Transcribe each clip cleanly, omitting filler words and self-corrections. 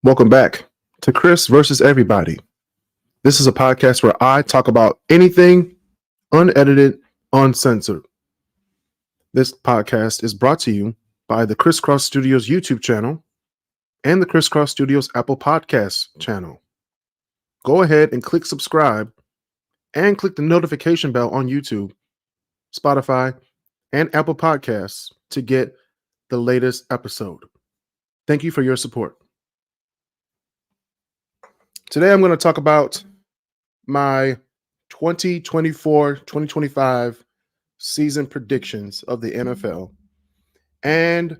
Welcome back to Kris versus Everybody. This is a podcast where I talk about anything unedited, uncensored. This podcast is brought to you by the Crisscross Studios YouTube channel and the Crisscross Studios Apple Podcasts channel. Go ahead and click subscribe and click the notification bell on YouTube, Spotify, and Apple Podcasts to get the latest episode. Thank you for your support. Today I'm going to talk about my 2024-2025 season predictions of the NFL and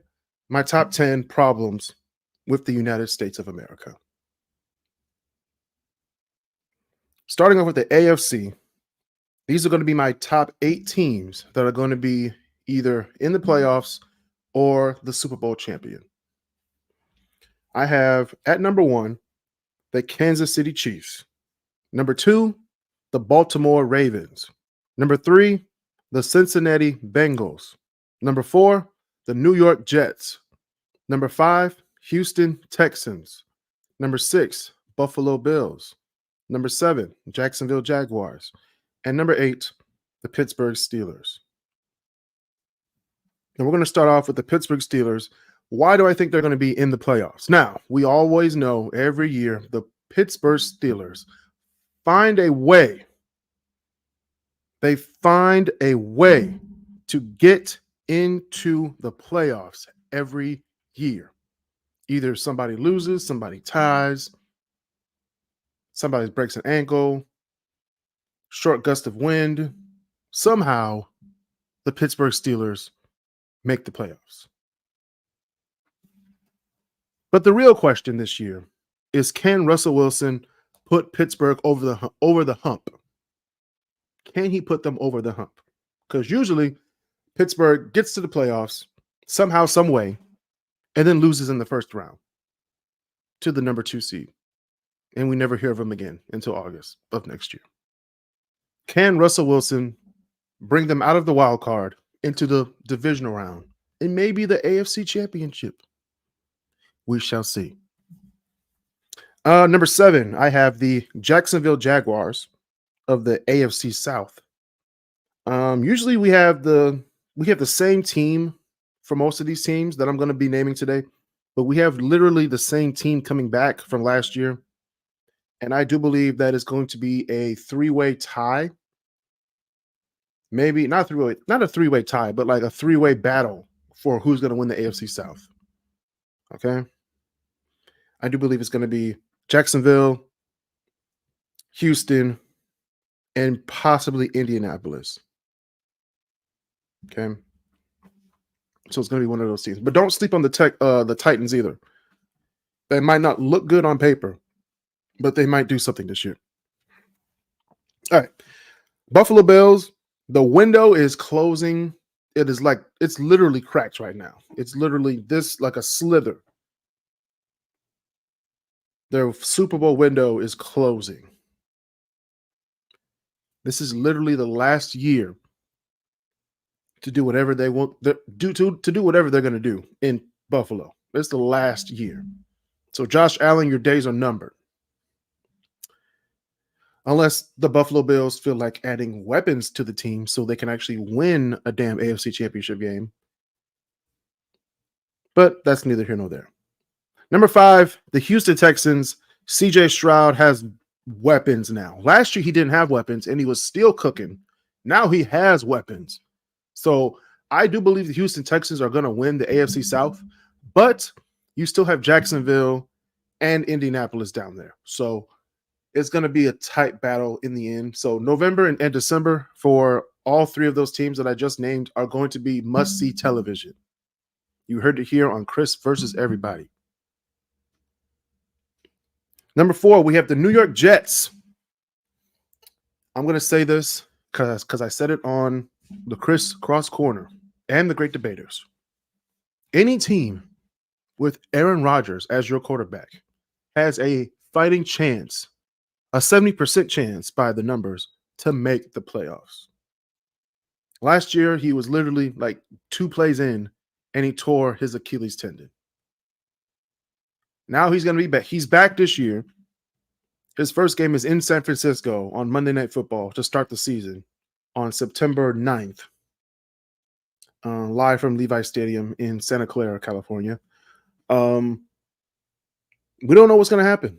my top 10 problems with the United States of America. Starting off with the AFC, these are going to be my top 8 teams that are going to be either in the playoffs or the Super Bowl champion. I have at number 1, the Kansas City Chiefs. Number 2, the Baltimore Ravens. Number 3, the Cincinnati Bengals. Number 4, the New York Jets. Number 5, Houston Texans. Number 6, Buffalo Bills. Number 7, Jacksonville Jaguars. And number 8, the Pittsburgh Steelers. And we're going to start off with the Pittsburgh Steelers. Why do I think they're going to be in the playoffs? Now, we always know every year the Pittsburgh Steelers find a way. They find a way to get into the playoffs every year. Either somebody loses, somebody ties, somebody breaks an ankle, short gust of wind. Somehow, the Pittsburgh Steelers make the playoffs. But the real question this year is, can Russell Wilson put Pittsburgh over the hump? Can he put them over the hump? Because usually Pittsburgh gets to the playoffs somehow, some way, and then loses in the first round to the number 2 seed. And we never hear of him again until August of next year. Can Russell Wilson bring them out of the wild card into the divisional round and maybe the AFC Championship? We shall see. Number 7, I have the Jacksonville Jaguars of the AFC South. Usually we have the same team for most of these teams that I'm going to be naming today, but we have literally the same team coming back from last year. And I do believe that is going to be a 3-way tie. Maybe not a three-way tie, but like a 3-way battle for who's going to win the AFC South. Okay. I do believe it's going to be Jacksonville, Houston, and possibly Indianapolis. Okay. So it's going to be one of those teams. But don't sleep on the Titans either. They might not look good on paper, but they might do something this year. All right. Buffalo Bills, the window is closing. It's literally cracked right now. It's literally this like a slither. Their Super Bowl window is closing. This is literally the last year to do whatever they want to do whatever they're going to do in Buffalo. It's the last year. So Josh Allen, your days are numbered. Unless the Buffalo Bills feel like adding weapons to the team so they can actually win a damn AFC Championship game. But that's neither here nor there. Number 5, the Houston Texans. CJ Stroud has weapons now. Last year he didn't have weapons and he was still cooking. Now he has weapons. So I do believe the Houston Texans are going to win the AFC South, but you still have Jacksonville and Indianapolis down there. So it's going to be a tight battle in the end. So November and December for all 3 of those teams that I just named are going to be must-see television. You heard it here on Kris versus Everybody. Number 4, we have the New York Jets. I'm going to say this because I said it on the Kris Cross Corner and the Great Debaters. Any team with Aaron Rodgers as your quarterback has a fighting chance, a 70% chance by the numbers, to make the playoffs. Last year, he was literally like 2 plays in and he tore his Achilles tendon. Now he's going to be back. He's back this year. His first game is in San Francisco on Monday Night Football to start the season on September 9th, live from Levi Stadium in Santa Clara, California. We don't know what's going to happen.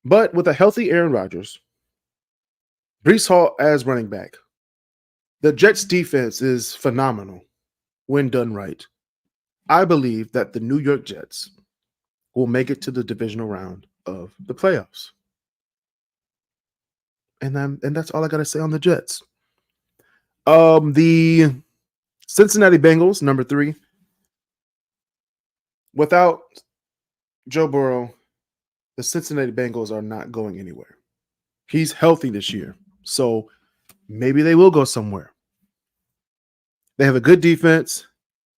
But with a healthy Aaron Rodgers, Breece Hall as running back, the Jets defense is phenomenal when done right. I believe that the New York Jets will make it to the divisional round of the playoffs. And that's all I got to say on the Jets. The Cincinnati Bengals, number 3. Without Joe Burrow, the Cincinnati Bengals are not going anywhere. He's healthy this year, so maybe they will go somewhere. They have a good defense.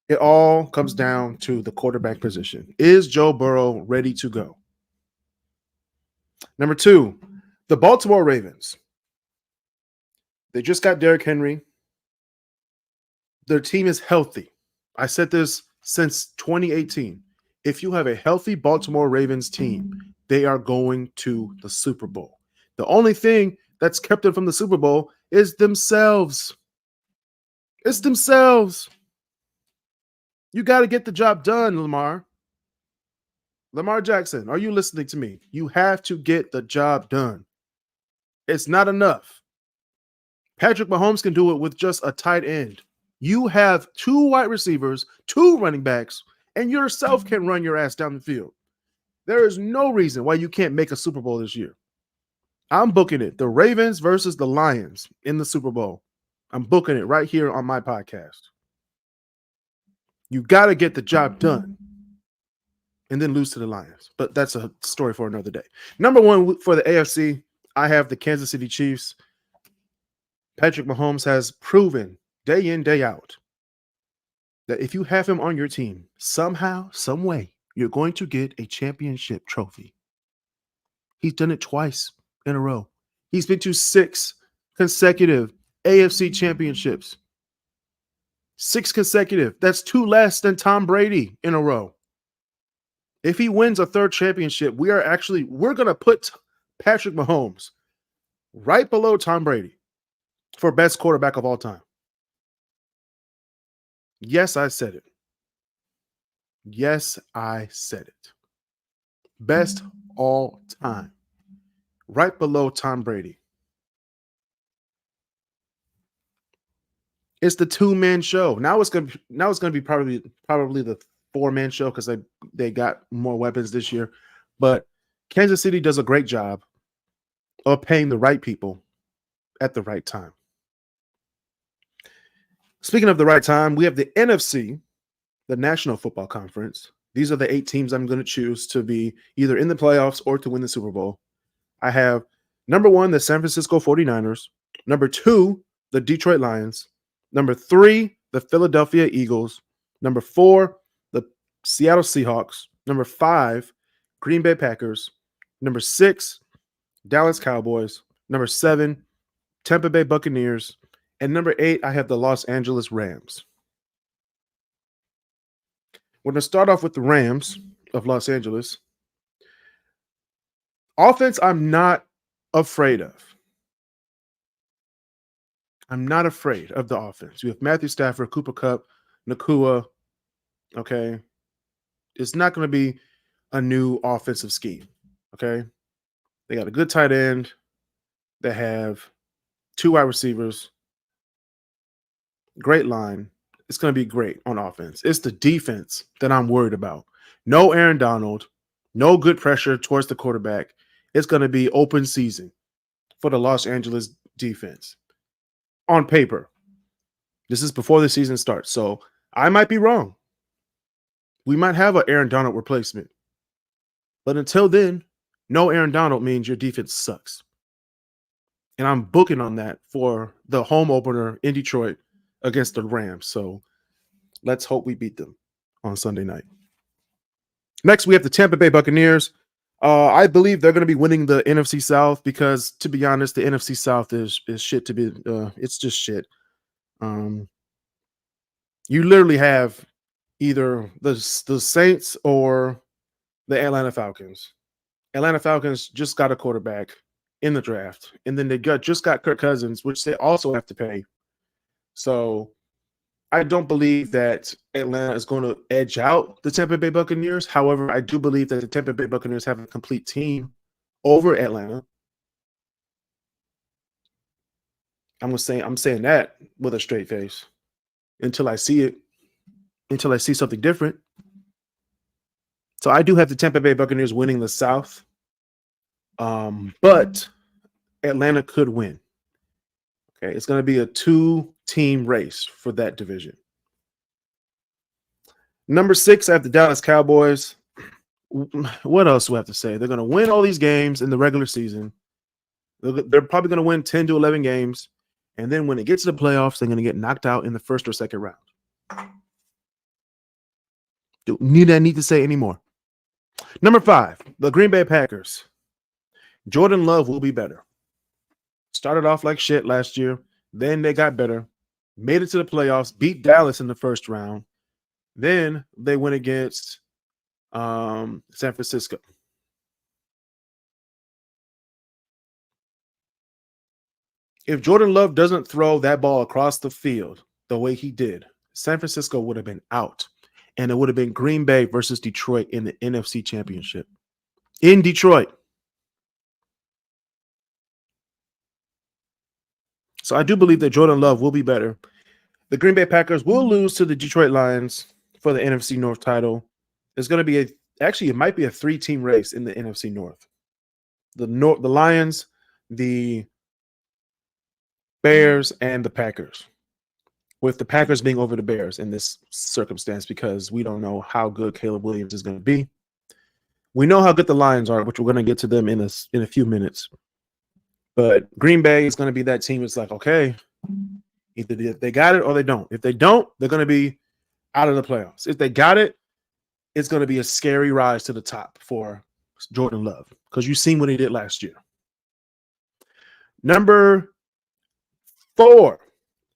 It all comes down to the quarterback position. Is Joe Burrow ready to go? Number 2, the Baltimore Ravens. They just got Derrick Henry. Their team is healthy. I said this since 2018. If you have a healthy Baltimore Ravens team, they are going to the Super Bowl. The only thing that's kept them from the Super Bowl is themselves. It's themselves. You got to get the job done, Lamar. Lamar Jackson, are you listening to me? You have to get the job done. It's not enough. Patrick Mahomes can do it with just a tight end. You have 2 wide receivers, 2 running backs, and yourself can run your ass down the field. There is no reason why you can't make a Super Bowl this year. I'm booking it. The Ravens versus the Lions in the Super Bowl. I'm booking it right here on my podcast. You got to get the job done and then lose to the Lions. But that's a story for another day. Number 1 for the AFC, I have the Kansas City Chiefs. Patrick Mahomes has proven day in, day out that if you have him on your team, somehow, some way, you're going to get a championship trophy. He's done it twice in a row. He's been to 6 consecutive AFC championships. 6 consecutive. That's 2 less than Tom Brady in a row. If he wins a 3rd championship, we're going to put Patrick Mahomes right below Tom Brady for best quarterback of all time. Yes, I said it. Yes, I said it. Best all time. Right below Tom Brady. It's the 2-man show. Now it's gonna be probably the 4-man show because they got more weapons this year. But Kansas City does a great job of paying the right people at the right time. Speaking of the right time, we have the NFC, the National Football Conference. These are the 8 teams I'm going to choose to be either in the playoffs or to win the Super Bowl. I have number 1, the San Francisco 49ers. Number 2, the Detroit Lions. Number 3, the Philadelphia Eagles. Number 4, the Seattle Seahawks. Number 5, Green Bay Packers. Number 6, Dallas Cowboys. Number 7, Tampa Bay Buccaneers. And number 8, I have the Los Angeles Rams. We're going to start off with the Rams of Los Angeles. Offense, I'm not afraid of. I'm not afraid of the offense. You have Matthew Stafford, Cooper Kupp, Nakua. Okay. It's not going to be a new offensive scheme. Okay. They got a good tight end. They have 2 wide receivers. Great line. It's going to be great on offense. It's the defense that I'm worried about. No Aaron Donald. No good pressure towards the quarterback. It's going to be open season for the Los Angeles defense. On paper. This is before the season starts. So I might be wrong. We might have an Aaron Donald replacement. But until then, no Aaron Donald means your defense sucks. And I'm booking on that for the home opener in Detroit against the Rams. So let's hope we beat them on Sunday night. Next, we have the Tampa Bay Buccaneers. I believe they're going to be winning the NFC South because, to be honest, the NFC South is shit to be. It's just shit. You literally have either the Saints or The Atlanta Falcons. Atlanta Falcons just got a quarterback in the draft, and then they just got Kirk Cousins, which they also have to pay. So I don't believe that Atlanta is going to edge out the Tampa Bay Buccaneers. However, I do believe that the Tampa Bay Buccaneers have a complete team over Atlanta. I'm saying that with a straight face until I see it, until I see something different. So I do have the Tampa Bay Buccaneers winning the South, but Atlanta could win. Okay, it's going to be a 2-team race for that division. Number 6, I have the Dallas Cowboys. What else do I have to say? They're going to win all these games in the regular season. They're probably going to win 10 to 11 games. And then when it gets to the playoffs, they're going to get knocked out in the first or second round. Don't need to say anymore. Number 5, the Green Bay Packers. Jordan Love will be better. Started off like shit last year. Then they got better. Made it to the playoffs. Beat Dallas in the first round. Then they went against San Francisco. If Jordan Love doesn't throw that ball across the field the way he did, San Francisco would have been out. And it would have been Green Bay versus Detroit in the NFC Championship. In Detroit. So I do believe that Jordan Love will be better. The Green Bay Packers will lose to the Detroit Lions for the NFC North title. It's going to be it might be a 3-team race in the NFC North. The Lions, the Bears, and the Packers. With the Packers being over the Bears in this circumstance because we don't know how good Caleb Williams is going to be. We know how good the Lions are, which we're going to get to them in a few minutes. But Green Bay is going to be that team. It's like, okay, either they got it or they don't. If they don't, they're going to be out of the playoffs. If they got it, it's going to be a scary rise to the top for Jordan Love because you've seen what he did last year. Number 4,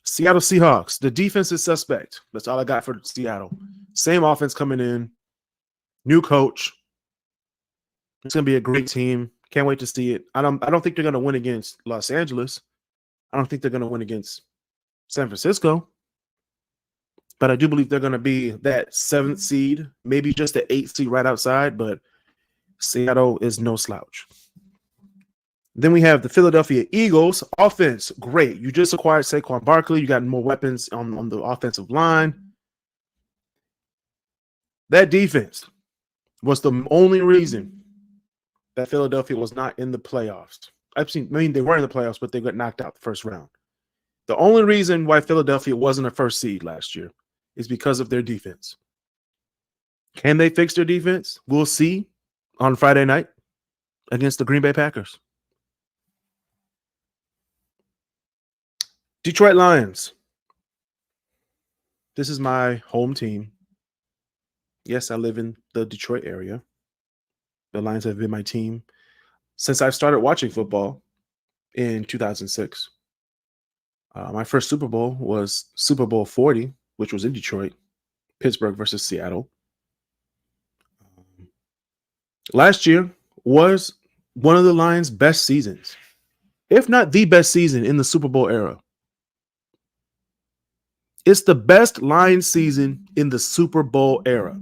Seattle Seahawks. The defense is suspect. That's all I got for Seattle. Same offense coming in. New coach. It's going to be a great team. Can't wait to see it. I don't think they're going to win against Los Angeles. I don't think they're going to win against San Francisco. But I do believe they're going to be that 7th seed, maybe just the 8th seed right outside, but Seattle is no slouch. Then we have the Philadelphia Eagles. Offense, great. You just acquired Saquon Barkley. You got more weapons on the offensive line. That defense was the only reason that Philadelphia was not in the playoffs. They were in the playoffs, but they got knocked out the first round. The only reason why Philadelphia wasn't a first seed last year is because of their defense. Can they fix their defense? We'll see on Friday night against the Green Bay Packers. Detroit Lions. This is my home team. Yes, I live in the Detroit area. The Lions have been my team since I've started watching football in 2006. My first Super Bowl was Super Bowl 40, which was in Detroit, Pittsburgh versus Seattle. Last year was one of the Lions' best seasons, if not the best season in the Super Bowl era. It's the best Lions season in the Super Bowl era.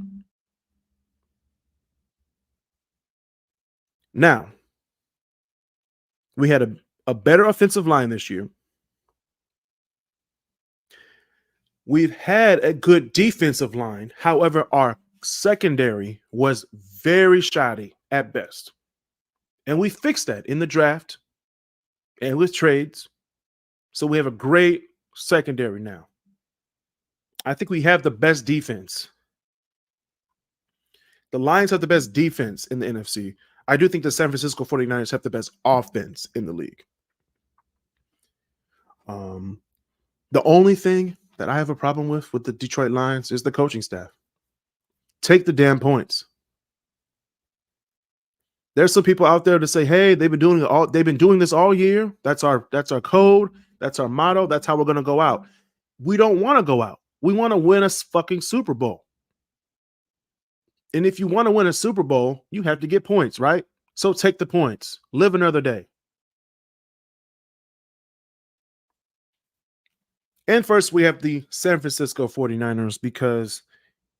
Now, we had a better offensive line this year. We've had a good defensive line. However, our secondary was very shoddy at best. And we fixed that in the draft and with trades. So we have a great secondary now. I think we have the best defense. The Lions have the best defense in the NFC. I do think the San Francisco 49ers have the best offense in the league. The only thing that I have a problem with the Detroit Lions is the coaching staff. Take the damn points. There's some people out there to say, hey, they've been doing this all year. That's our code. That's our motto. That's how we're going to go out. We don't want to go out. We want to win a fucking Super Bowl. And if you want to win a Super Bowl, you have to get points, right? So take the points. Live another day. And first, we have the San Francisco 49ers because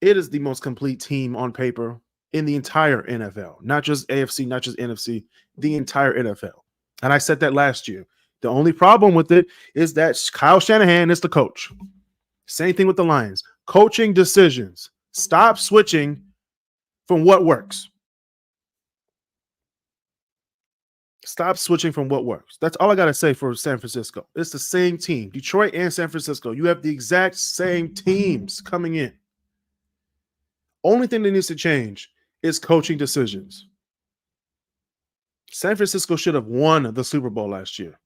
it is the most complete team on paper in the entire NFL, not just AFC, not just NFC, the entire NFL. And I said that last year. The only problem with it is that Kyle Shanahan is the coach. Same thing with the Lions. Coaching decisions. Stop switching from what works. Stop switching from what works. That's all I got to say for San Francisco. It's the same team. Detroit and San Francisco. You have the exact same teams coming in. Only thing that needs to change is coaching decisions. San Francisco should have won the Super Bowl last year.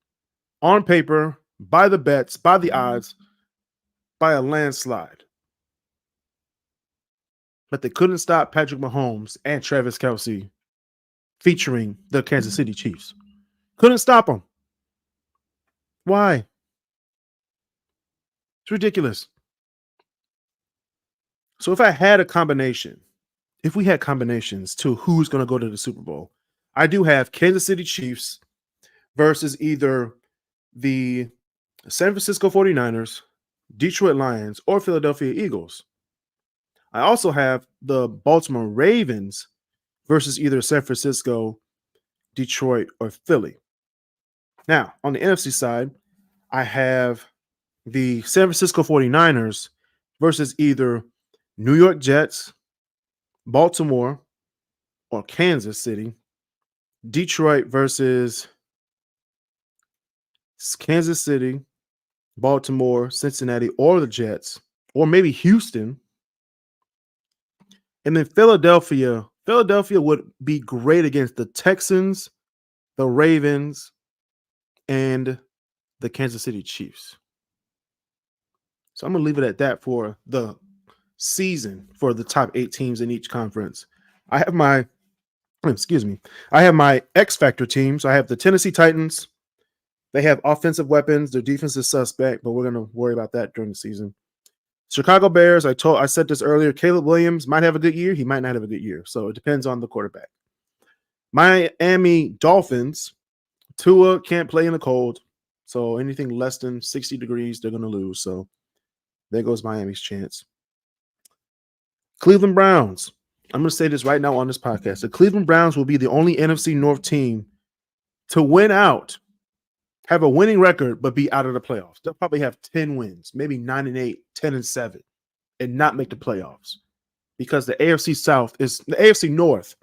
On paper, by the bets, by the odds, by a landslide. But they couldn't stop Patrick Mahomes and Travis Kelce featuring the Kansas City Chiefs. Couldn't stop them. Why? It's ridiculous. So if I had a combination, if we had combinations to who's going to go to the Super Bowl, I do have Kansas City Chiefs versus either the San Francisco 49ers, Detroit Lions, or Philadelphia Eagles. I also have the Baltimore Ravens versus either San Francisco, Detroit, or Philly. Now, on the NFC side, I have the San Francisco 49ers versus either New York Jets, Baltimore, or Kansas City. Detroit versus Kansas City, Baltimore, Cincinnati, or the Jets, or maybe Houston. And then Philadelphia. Philadelphia would be great against the Texans, the Ravens, and the Kansas City Chiefs. So I'm going to leave it at that for the season for the top 8 teams in each conference. I have my X Factor teams. I have the Tennessee Titans. They have offensive weapons. Their defense is suspect, but we're going to worry about that during the season. Chicago Bears, I said this earlier, Caleb Williams might have a good year. He might not have a good year. So it depends on the quarterback. Miami Dolphins, Tua can't play in the cold. So anything less than 60 degrees, they're going to lose. So there goes Miami's chance. Cleveland Browns. I'm going to say this right now on this podcast. The Cleveland Browns will be the only NFC North team to win out, have a winning record, but be out of the playoffs. They'll probably have 10 wins, maybe 9-8, 10-7, and not make the playoffs because the AFC North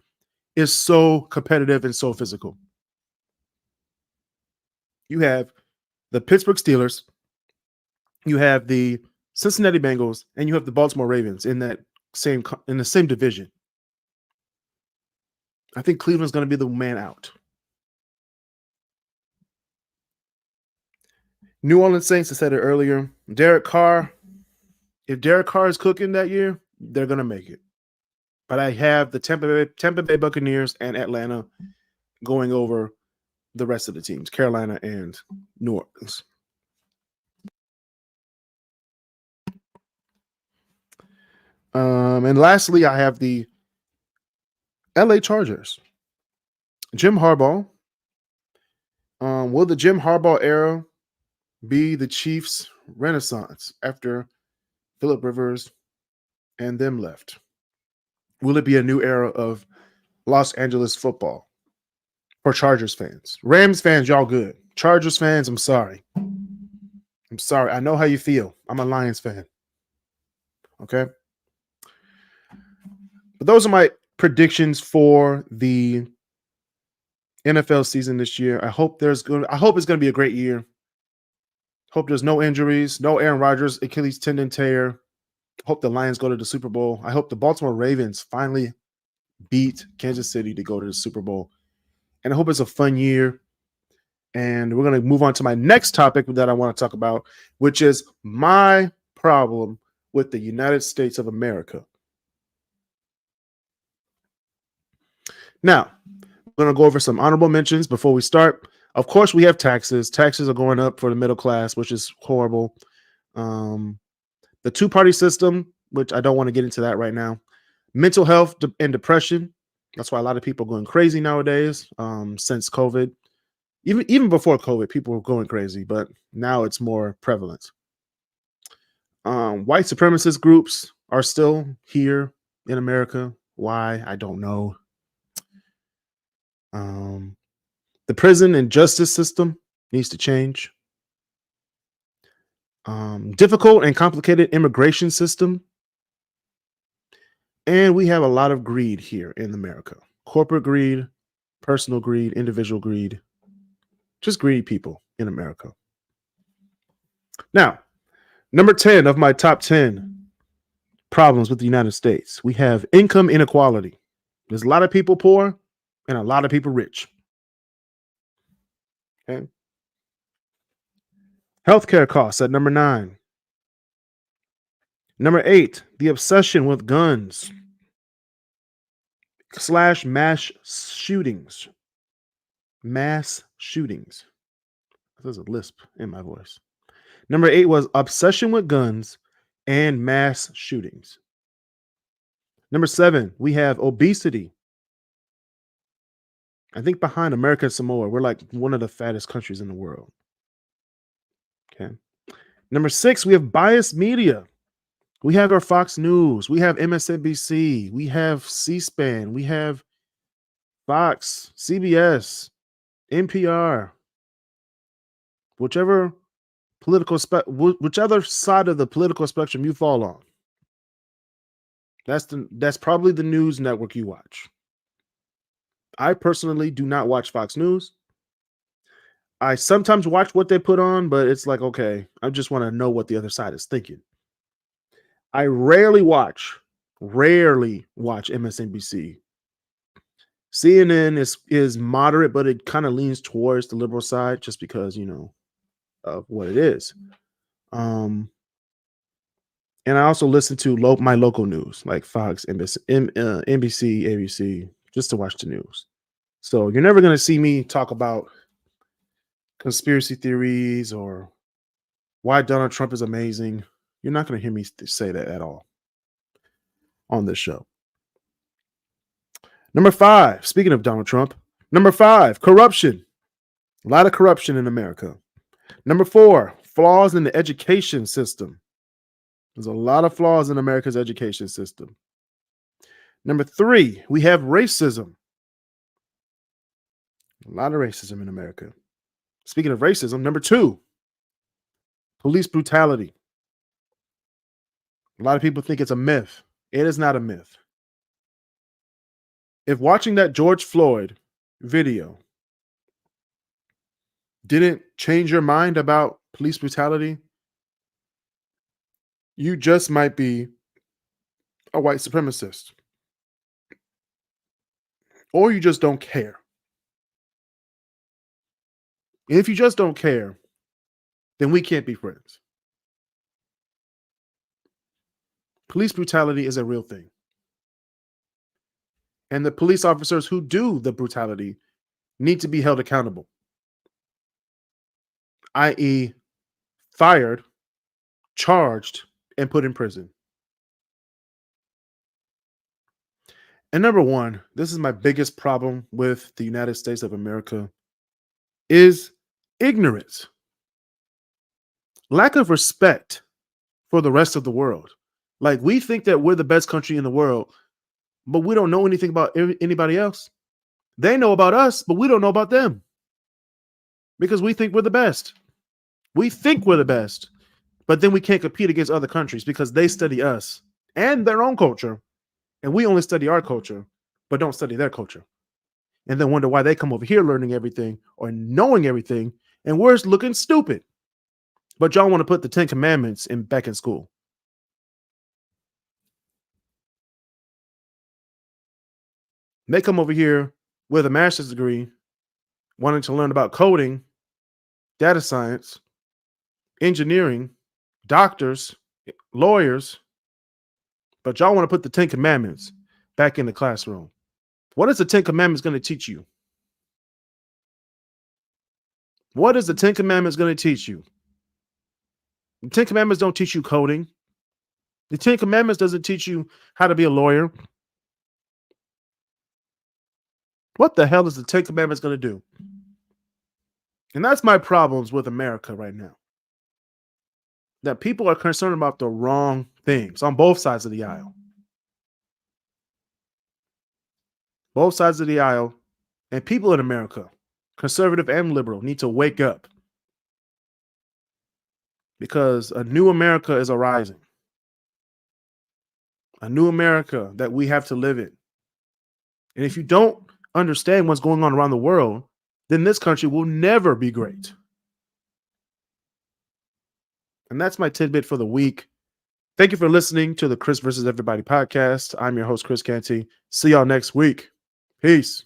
is so competitive and so physical. You have the Pittsburgh Steelers, you have the Cincinnati Bengals, and you have the Baltimore Ravens in the same division. I think Cleveland's going to be the man out. New Orleans Saints, I said it earlier. Derek Carr, if Derek Carr is cooking that year, they're going to make it. But I have the Tampa Bay Buccaneers and Atlanta going over the rest of the teams, Carolina and New Orleans. And lastly, I have the LA Chargers. Jim Harbaugh. Will the Jim Harbaugh era be the Chiefs' renaissance after Phillip Rivers and them left? Will it be a new era of Los Angeles football for Chargers fans? Rams fans, y'all good. Chargers fans, I'm sorry. I'm sorry. I know how you feel. I'm a Lions fan. Okay? But those are my predictions for the NFL season this year. I hope it's going to be a great year. Hope there's no injuries, no Aaron Rodgers Achilles tendon tear. Hope the Lions go to the Super Bowl. I hope the Baltimore Ravens finally beat Kansas City to go to the Super Bowl. And I hope it's a fun year. And we're going to move on to my next topic that I want to talk about, which is my problem with the United States of America. Now, we're going to go over some honorable mentions before we start. Of course, we have taxes. Taxes are going up for the middle class, which is horrible. The two-party system, which I don't want to get into that right now. Mental health and depression. That's why a lot of people are going crazy nowadays. Since COVID, even before COVID, people were going crazy, but now it's more prevalent. White supremacist groups are still here in America. Why? I don't know. Um, the prison and justice system needs to change. Difficult and complicated immigration system. And we have a lot of greed here in America. Corporate greed, personal greed, individual greed, just greedy people in America. Now, number 10 of my top 10 problems with the United States, we have income inequality. There's a lot of people poor and a lot of people rich. Okay. Healthcare costs at number 9. Number 8, the obsession with guns / mass shootings. Mass shootings. There's a lisp in my voice. Number 8 was obsession with guns and mass shootings. Number 7, we have obesity. I think behind America and Samoa, we're like one of the fattest countries in the world. Okay. Number 6, we have biased media. We have our Fox News. We have MSNBC. We have C-SPAN. We have Fox, CBS, NPR. Whichever side of the political spectrum you fall on. That's probably the news network you watch. I personally do not watch Fox News. I sometimes watch what they put on, but it's like, okay, I just want to know what the other side is thinking. I rarely watch MSNBC. CNN is moderate, but it kind of leans towards the liberal side just because, of what it is. And I also listen to my local news, like Fox, NBC, ABC, just to watch the news. So you're never going to see me talk about conspiracy theories or why Donald Trump is amazing. You're not going to hear me say that at all on this show. Number 5, speaking of Donald Trump, number 5, corruption. A lot of corruption in America. Number 4, flaws in the education system. There's a lot of flaws in America's education system. Number 3, we have racism. A lot of racism in America. Speaking of racism, number 2, police brutality. A lot of people think it's a myth. It is not a myth. If watching that George Floyd video didn't change your mind about police brutality, you just might be a white supremacist. Or you just don't care. If you just don't care, then we can't be friends. Police brutality is a real thing. And the police officers who do the brutality need to be held accountable, i.e., fired, charged, and put in prison. And number 1, this is my biggest problem with the United States of America, is ignorance. Lack of respect for the rest of the world. Like, we think that we're the best country in the world, but we don't know anything about anybody else. They know about us, but we don't know about them because we think we're the best. We think we're the best, but then we can't compete against other countries because they study us and their own culture, and we only study our culture, but don't study their culture. And then wonder why they come over here learning everything or knowing everything, and we're looking stupid. But y'all want to put the 10 Commandments back in school. They come over here with a master's degree, wanting to learn about coding, data science, engineering, doctors, lawyers, but y'all want to put the 10 Commandments back in the classroom. What is the 10 Commandments going to teach you? What is the 10 Commandments going to teach you? The 10 Commandments don't teach you coding. The 10 Commandments doesn't teach you how to be a lawyer. What the hell is the Ten Commandments going to do? And that's my problems with America right now. That people are concerned about the wrong things on both sides of the aisle. Both sides of the aisle, and people in America, conservative and liberal, need to wake up. Because a new America is arising. A new America that we have to live in. And if you don't understand what's going on around the world, then this country will never be great. And that's my tidbit for the week. Thank you for listening to the Kris versus Everybody podcast. I'm your host, Kris Canty. See y'all next week. Peace.